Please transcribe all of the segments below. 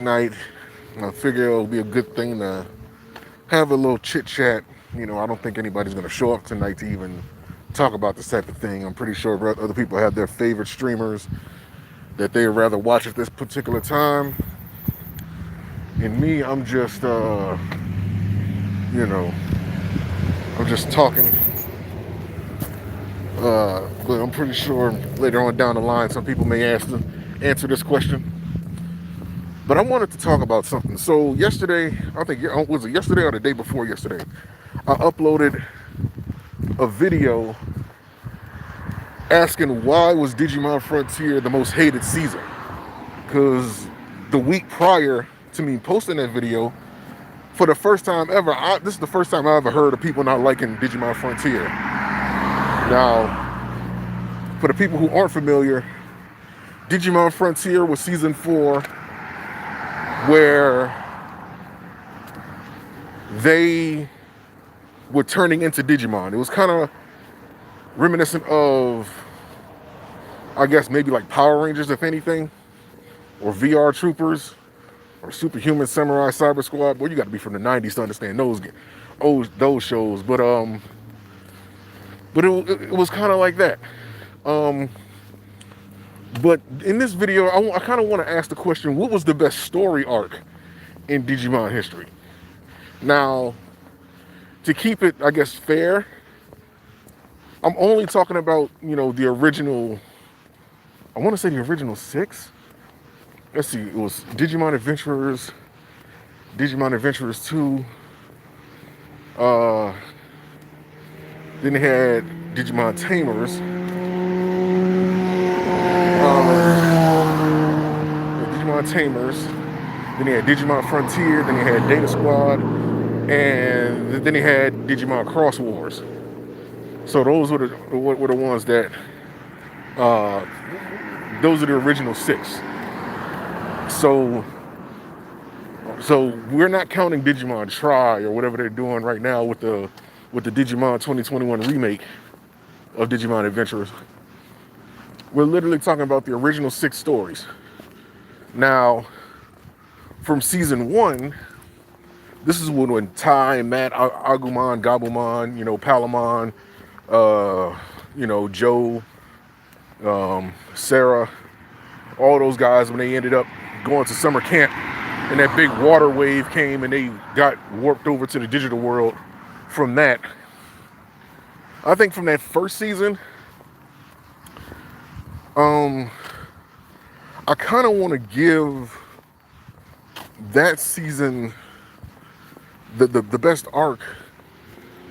night. I figure it'll be a good thing to have a little chit chat. I don't think anybody's going to show up tonight to even talk about this type of thing. I'm pretty sure other people have their favorite streamers that they'd rather watch at this particular time. And me, you know, I'm just talking. But I'm pretty sure later on down the line, some people may answer this question. But I wanted to talk about something. So yesterday, I think was it yesterday or the day before yesterday, I uploaded a video asking why was Digimon Frontier the most hated season. Because the week prior to me posting that video, for the first time ever, this is the first time I ever heard of people not liking Digimon Frontier. Now, for the people who aren't familiar, Digimon Frontier was season 4, where they were turning into Digimon. It was kind of reminiscent of, I guess, maybe like Power Rangers, if anything, or VR Troopers, or Superhuman Samurai Cyber Squad. Well, you got to be from the '90s to understand those shows. But it was kind of like that. But in this video, I kind of want to ask the question: what was the best story arc in Digimon history? Now, to keep it, I guess, fair, I'm only talking about, the original, I want to say the original 6. Let's see, it was Digimon Adventurers, Digimon Adventurers 2, then they had Digimon Tamers, Digimon Tamers, then they had Digimon Frontier, then they had Data Squad, and then they had Digimon Cross Wars. So those were the ones that, those are the original 6. So we're not counting Digimon Tri or whatever they're doing right now with the Digimon 2021 remake of Digimon Adventurers. We're literally talking about the original 6 stories. Now, from season 1, this is when Tai, Matt, Agumon, Gabumon, Palamon, Joe, Sarah, all those guys, when they ended up going to summer camp and that big water wave came and they got warped over to the digital world from that. I think from that first season, I kind of want to give that season the best arc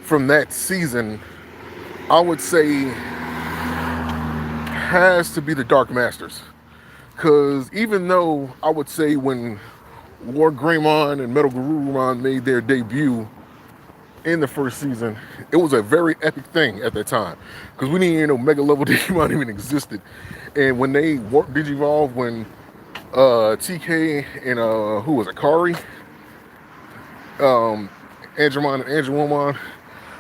from that season. I would say has to be the Dark Masters, because even though I would say when War Greymon and Metal Garurumon made their debut in the first season, it was a very epic thing at that time, because we didn't even know Mega Level Digimon even existed. And when they warped Digivolve, when TK and who was it, Kari, Andromon and Andromon,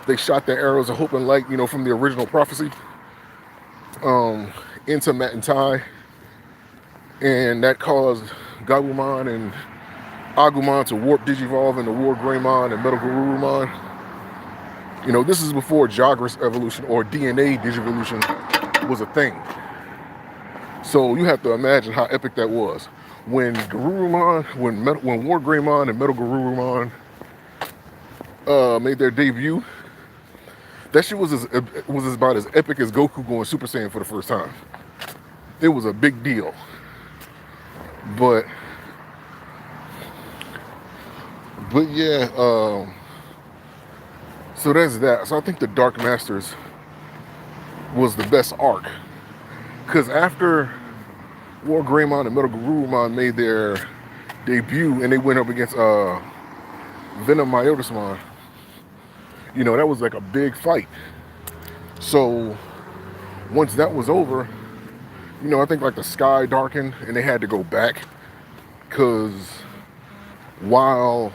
they shot their arrows of hope and light, from the original prophecy, into Matt and Tai, and that caused Gabumon and Agumon to warp Digivolve into War Greymon and Metal Garurumon. This is before Jagras evolution or DNA Digivolution was a thing. So you have to imagine how epic that was. When Garurumon, when War Greymon and Metal Garurumon made their debut, that shit was about as epic as Goku going Super Saiyan for the first time. It was a big deal. But yeah, so that's that. So I think the Dark Masters was the best arc, because after War Greymon and Metal Garurumon made their debut and they went up against Venom Myotismon, that was like a big fight. So once that was over, I think like the sky darkened and they had to go back, because while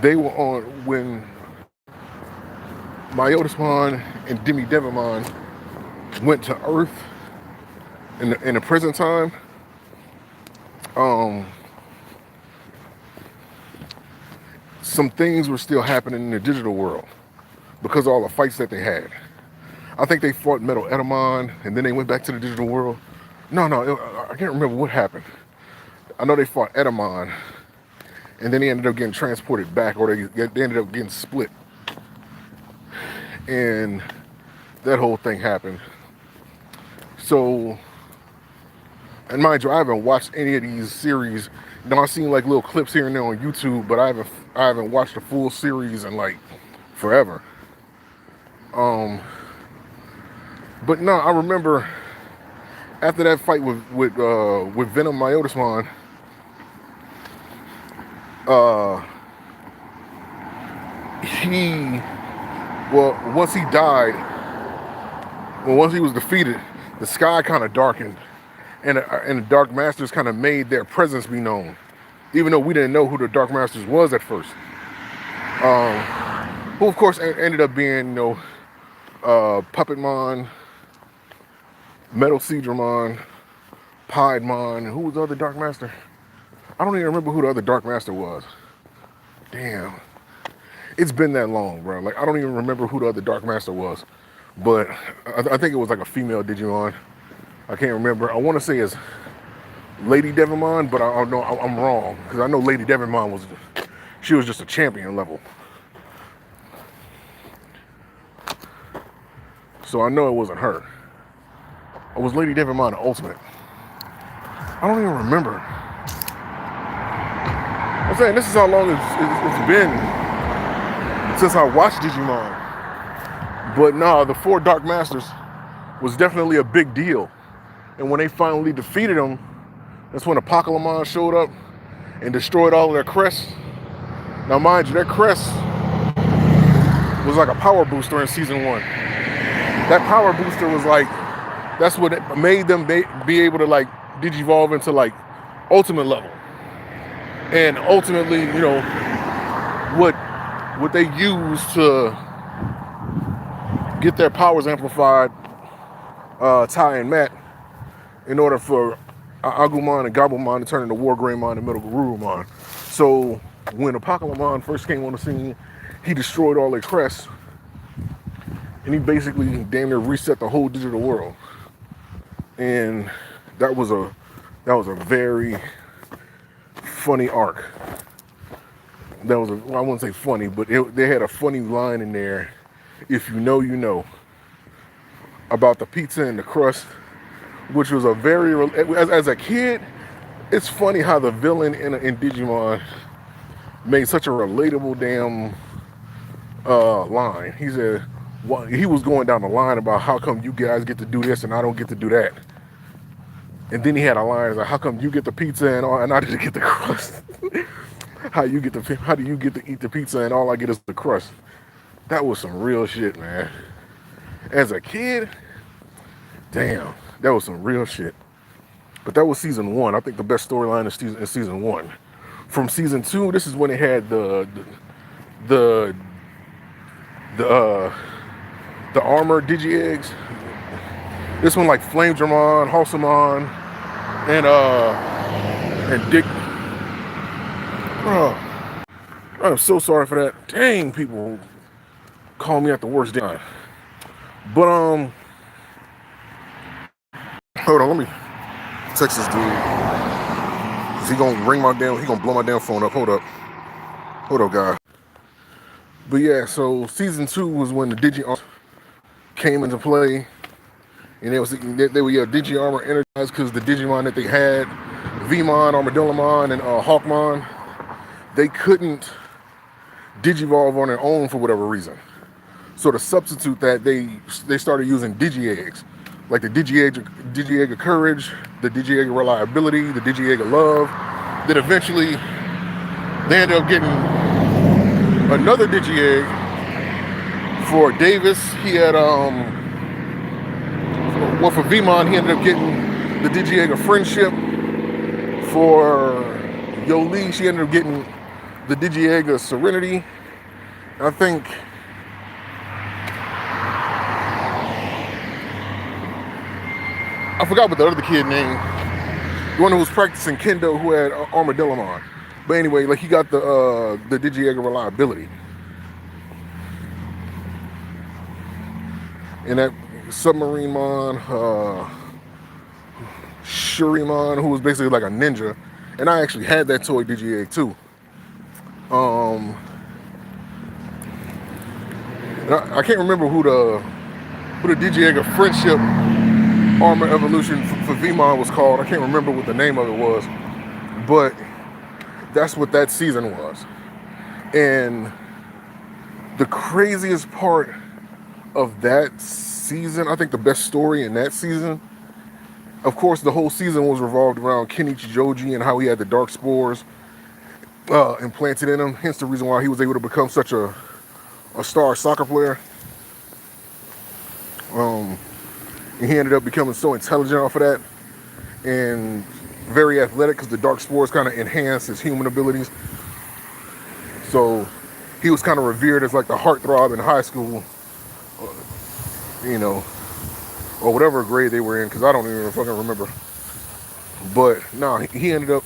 they were on, when Myotismon and Demi Devimon went to Earth in the present time, some things were still happening in the digital world because of all the fights that they had. I think they fought Metal Edamon, and then they went back to the digital world. No, I can't remember what happened. I know they fought Edamon, and then he ended up getting transported back, or they ended up getting split. And that whole thing happened. So, and mind you, I haven't watched any of these series. You know, I've seen like little clips here and there on YouTube, but I haven't watched the full series in like forever. But no, I remember after that fight with Venom Myotismon, once he died, once he was defeated, the sky kind of darkened, and the Dark Masters kind of made their presence be known, even though we didn't know who the Dark Masters was at first. Who of course ended up being, Puppetmon, Metal Seedramon, Piedmon. Who was the other Dark Master? I don't even remember who the other Dark Master was. Damn. It's been that long, bro. Like, I don't even remember who the other Dark Master was. But I think it was like a female Digimon. I can't remember. I want to say it's Lady Devimon, but I know I'm wrong. Because I know Lady Devimon she was just a champion level. So I know it wasn't her. Or was Lady Devimon the ultimate? I don't even remember. I'm saying this is how long it's been since I watched Digimon. But nah, the 4 Dark Masters was definitely a big deal. And when they finally defeated them, that's when Apocalypse showed up and destroyed all of their crests. Now mind you, their crest was like a power booster in season 1. That power booster was like, that's what it made them be able to like digivolve into like ultimate level. And ultimately, what they use to get their powers amplified, Tai and Matt, in order for Agumon and Gabumon to turn into War Greymon and Metal Garurumon. So when Apocalypse first came on the scene, he destroyed all their crests, and he basically damn near reset the whole digital world. And that was a very funny arc. I wouldn't say funny, but they had a funny line in there. If you know, you know. About the pizza and the crust, which was a very, as a kid, it's funny how the villain in Digimon made such a relatable damn line. He said, he was going down the line about how come you guys get to do this and I don't get to do that. And then he had a line like, how come you get the pizza and I didn't get the crust? How do you get to eat the pizza and all I get is the crust? That was some real shit, man. As a kid, damn, that was some real shit. But that was season 1. I think the best storyline is season 1. From season 2, this is when they had the armor Digi-Eggs. This one like Flamedramon, Halsamon, and Dick. Bro, I'm so sorry for that. Dang, people call me at the worst time. But hold on, let me text this dude. He gonna blow my damn phone up. Hold up, guy. But yeah, so season 2 was when the Digi came into play, and they were Digi Armor energized because the Digimon that they had, Vmon, Armadillomon, and Hawkmon, they couldn't digivolve on their own for whatever reason. So to substitute that, they started using Digi-Eggs, like the Digi-Egg of Courage, the Digi-Egg of Reliability, the Digi-Egg of Love. Then eventually, they ended up getting another Digi-Egg for Davis. He had, for Vmon, he ended up getting the Digi-Egg of Friendship. For Yoli, she ended up getting the Digi-Egg of Serenity. I think I forgot what the other kid name, the one who was practicing kendo who had Armadillomon. But anyway, like he got the Digi-Egg reliability. And that Submarine Mon, Shurimon, who was basically like a ninja. And I actually had that toy Digi-Egg too. And I can't remember who the Digi-Egg of Friendship Armor Evolution for Vmon was called. I can't remember what the name of it was. But that's what that season was. And the craziest part of that season, I think the best story in that season, of course, the whole season was revolved around Kenichi Joji and how he had the dark spores implanted in him. Hence the reason why he was able to become such a star soccer player. And he ended up becoming so intelligent off of that and very athletic because the dark spores kind of enhanced his human abilities. So he was kind of revered as like the heartthrob in high school, you know, or whatever grade they were in, because I don't even fucking remember. But no, he ended up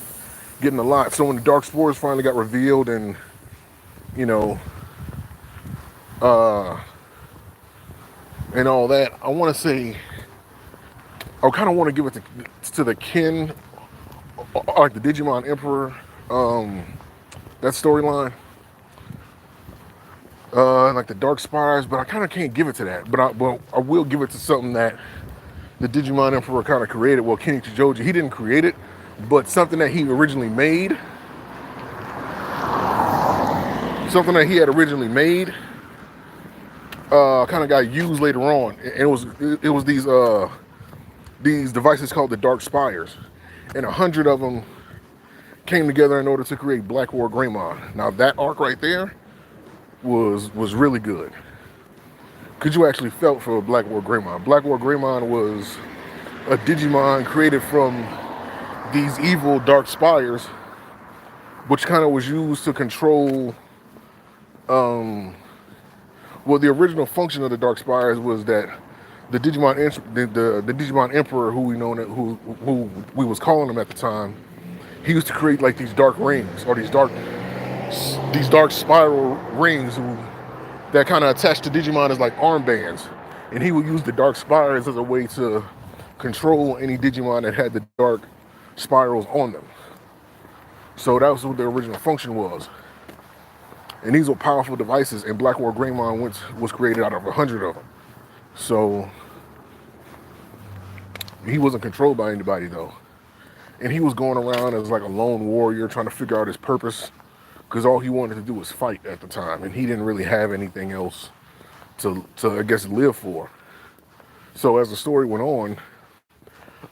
getting a lot. So when the dark spores finally got revealed and, you know, and all that, I want to say, I kind of want to give it to the kin, like the Digimon Emperor, that storyline. Like the Dark Spires, but I kind of can't give it to that. But I will give it to something that the Digimon Emperor kind of created. Well, Kenichi Joji, he didn't create it, but something that he originally made. Something that he had originally made kind of got used later on. And it was these devices called the Dark Spires. And 100 of them came together in order to create Black War Greymon. Now that arc right there was really good. Because you actually felt for Black War Greymon. Black War Greymon was a Digimon created from these evil Dark Spires, which kind of was used to control. Well, the original function of the Dark Spires was that the Digimon Emperor, who we was calling him at the time, he used to create like these dark rings or these dark spiral rings that kind of attached to Digimon as like armbands, and he would use the dark spires as a way to control any Digimon that had the dark spirals on them. So that was what the original function was. And these were powerful devices, and Black War Greymon was created out of 100 of them. So he wasn't controlled by anybody though. And he was going around as like a lone warrior trying to figure out his purpose, because all he wanted to do was fight at the time, and he didn't really have anything else to I guess live for. So as the story went on,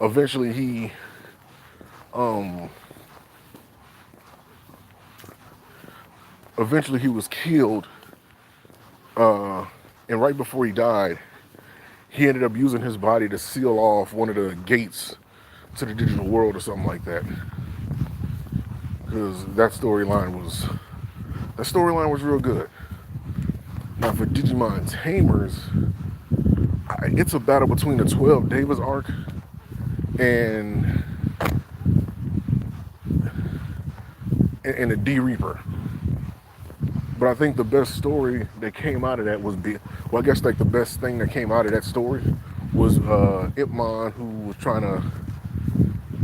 eventually he was killed, and right before he died, he ended up using his body to seal off one of the gates to the digital world or something like that. Because that storyline was real good. Now for Digimon Tamers, it's a battle between the 12 Davis arc and the D Reaper. But I think the best story that came out of that was I guess like the best thing that came out of that story was Ipmon, who was trying to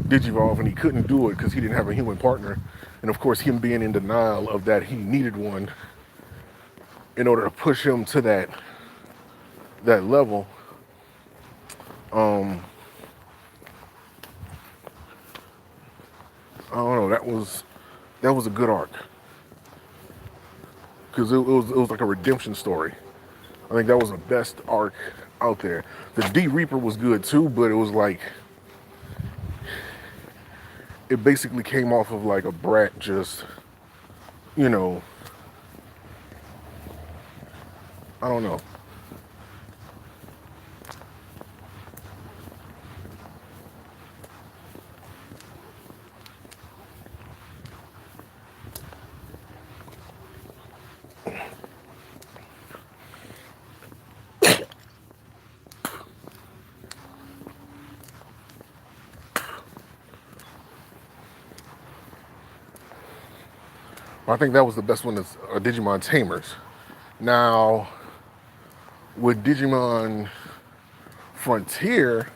Digivolve and he couldn't do it because he didn't have a human partner. And of course, him being in denial of that he needed one in order to push him to that level. I don't know. That was a good arc because it was like a redemption story. I think that was the best arc out there. The D Reaper was good too, but it was like it basically came off of like a brat just, you know, I don't know. I think that was the best one. Is Digimon Tamers. Now with Digimon Frontier,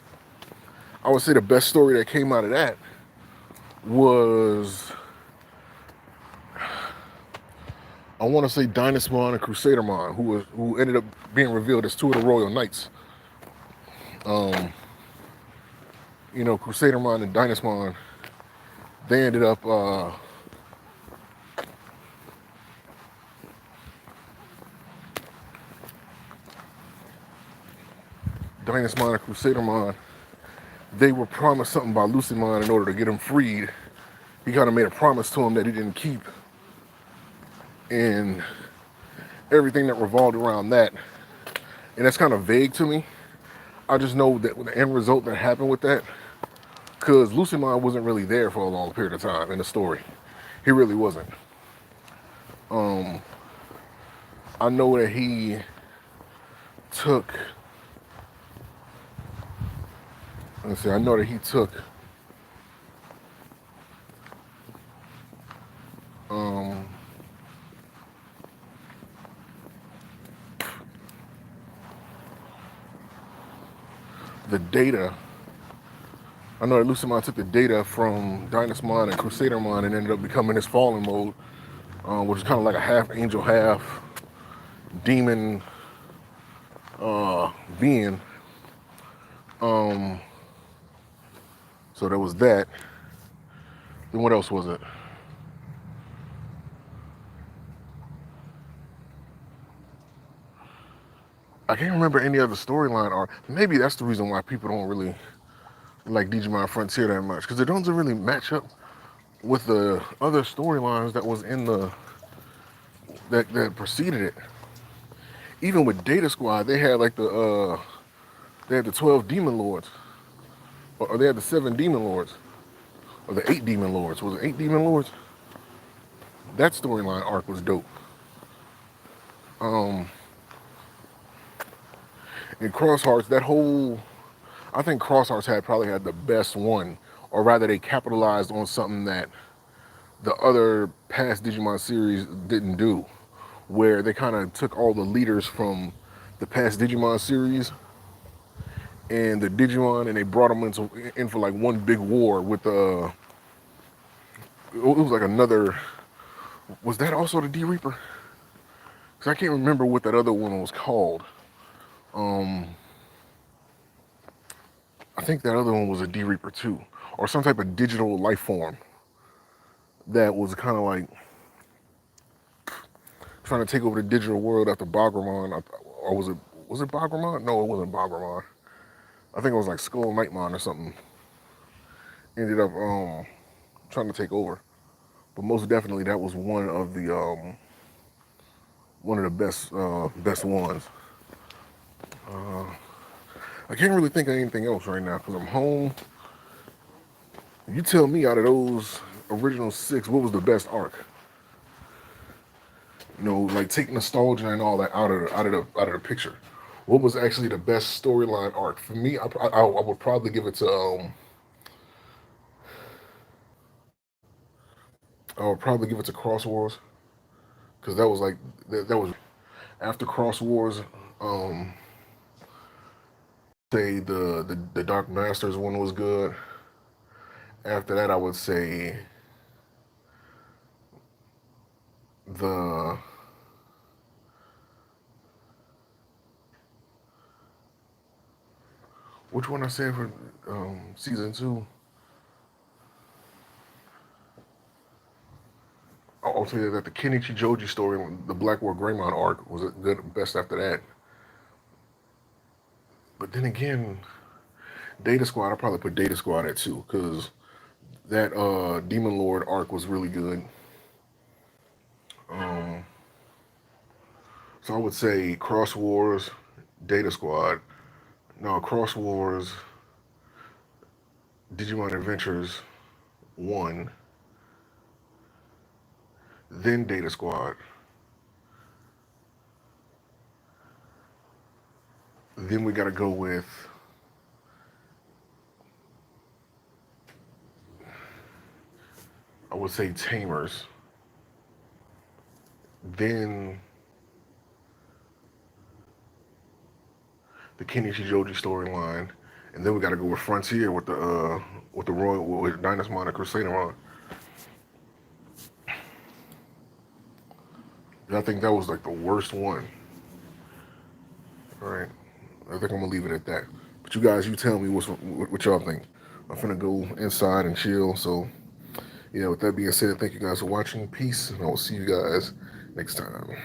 I would say the best story that came out of that was, I want to say, Dynasmon and Crusadermon, who ended up being revealed as two of the Royal Knights. Crusadermon and Dynasmon, they ended up Dynasmon and Crusadermon, they were promised something by Lucimon in order to get him freed. He kind of made a promise to him that he didn't keep, and everything that revolved around that. And that's kind of vague to me. I just know that the end result that happened with that, because Lucimon wasn't really there for a long period of time in the story. He really wasn't. I know that he took, I know that he took the data. I know that Lucimon took the data from Dynasmon and Crusadermon and ended up becoming his fallen mode, which is kind of like a half angel, half demon being. So there was that. Then what else was it? I can't remember any other storyline, or maybe that's the reason why people don't really like Digimon Frontier that much, because it doesn't really match up with the other storylines that was in that preceded it. Even with Data Squad, they had like they had the 12 Demon Lords, or they had the 7 Demon Lords, or the 8 Demon Lords. Was it 8 Demon Lords? That storyline arc was dope. And Cross Hearts, I think Cross Hearts probably had the best one, or rather they capitalized on something that the other past Digimon series didn't do, where they kind of took all the leaders from the past Digimon series and the Digimon, and they brought them in for like one big war with it was like another, was that also the D Reaper? Because I can't remember what that other one was called. I think that other one was a D Reaper too, or some type of digital life form that was kind of like trying to take over the digital world after Bagramon, or was it Bagramon? No, it wasn't Bagramon. I think it was like Skull Nightmon or something. Ended up trying to take over, but most definitely that was one of the best ones. I can't really think of anything else right now because I'm home. You tell me, out of those original 6, what was the best arc? Like take nostalgia and all that out of the picture. What was actually the best storyline arc for me? I would probably give it to I would probably give it to Cross Wars, because that was like that was after Cross Wars. Um, say the Dark Masters one was good. After that, I would say the which one I said for season 2. I'll tell you that the Kenichi Joji story, the Black War Greymon arc, was a good best after that. But then again, Data Squad, I probably put Data Squad at 2 because that Demon Lord arc was really good. Um, so I would say Cross Wars, Data Squad. No, Cross Wars, Digimon Adventures 1, then Data Squad, then we got to go with, I would say, Tamers. Then the Kenichi Joji storyline, and then we got to go with Frontier with the Royal with Dynasmon and Crusader on. And I think that was like the worst one. All right, I think I'm gonna leave it at that. But you guys, you tell me what y'all think. I'm finna go inside and chill. So yeah, with that being said, thank you guys for watching. Peace, and I will see you guys next time.